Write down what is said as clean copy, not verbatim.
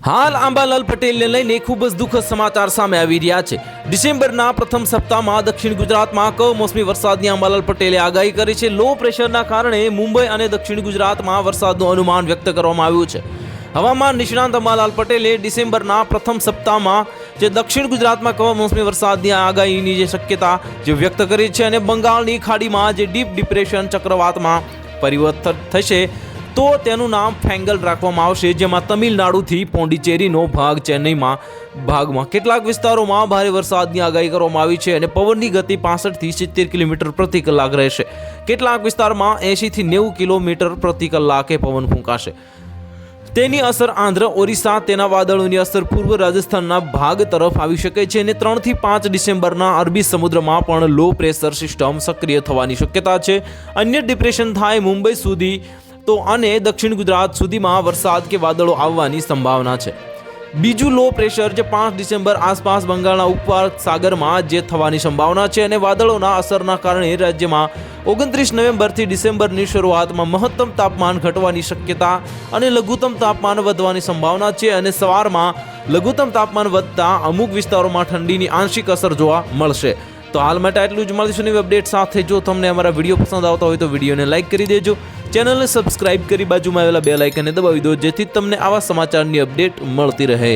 હાલ આંબાલાલ પટેલને લઈને ખૂબ જ દુઃખદ સમાચાર સામે આવી રહ્યા છે। ડિસેમ્બરના પ્રથમ સપ્તાહમાં દક્ષિણ ગુજરાતમાં કમોસમી વરસાદની આંબાલાલ પટેલે આગાહી કરી છે। લો પ્રેશરના કારણે મુંબઈ અને દક્ષિણ ગુજરાતમાં વરસાદનું અનુમાન વ્યક્ત કરવામાં આવ્યું છે। હવામાન નિષ્ણાંત આંબાલાલ પટેલે ડિસેમ્બરના પ્રથમ સપ્તાહમાં જે દક્ષિણ ગુજરાતમાં કમોસમી વરસાદની આગાહીની જે શક્યતા જે વ્યક્ત કરી છે અને બંગાળની ખાડીમાં જે ડીપ ડિપ્રેશન ચક્રવાતમાં પરિવર્તન થશે તો તેનું નામ ફેંગલ રાખવામાં આવશે, જેમાં તમિલનાડુથી પોંડિચેરીનો ભાગ, ચેન્નઈમાં ભાગમાં કેટલાક વિસ્તારોમાં ભારે વરસાદની આગાહી કરવામાં આવી છે અને પવનની ગતિ 65 થી 70 કિલોમીટર પ્રતિ કલાક રહેશે। કેટલાક વિસ્તારમાં 80 થી 90 કિલોમીટર પ્રતિ કલાકે પવન ફૂંકાશે। તેની અસર આંધ્ર, ઓરિસ્સા, તેના વાદળોની અસર પૂર્વ રાજસ્થાનના ભાગ તરફ આવી શકે છે અને 3 થી 5 ડિસેમ્બરના અરબી સમુદ્રમાં પણ લો પ્રેશર સિસ્ટમ સક્રિય થવાની શક્યતા છે। અન્ય ડિપ્રેશન થાય મુંબઈ સુધી તો અને દક્ષિણ ગુજરાત સુધીમાં વરસાદ કે વાદળો આવવાની સંભાવના છે। બીજું લો પ્રેશર જે 5 ડિસેમ્બર આસપાસ બંગાળના ઉપસાગર સાગરમાં જે થવાની સંભાવના છે અને વાદળોના અસરના કારણે રાજ્યમાં 29 નવેમ્બરથી ડિસેમ્બરની શરૂઆતમાં મહત્તમ તાપમાન ઘટવાની શક્યતા અને લઘુત્તમ તાપમાન વધવાની સંભાવના છે અને સવારમાં લઘુત્તમ તાપમાન વધતા અમુક વિસ્તારોમાં ઠંડીની આંશિક અસર જોવા મળશે। તો હાલ માટે આટલું જ, મળીશું નવી અપડેટ સાથે। જો તમને અમારા વિડીયો પસંદ આવતા હોય તો વિડીયોને લાઇક કરી દેજો, ચેનલને સબસ્ક્રાઇબ કરી બાજુમાં આવેલા બેલ આઇકનને દબાવી દો, જેથી તમને આવા સમાચારની અપડેટ મળતી રહે।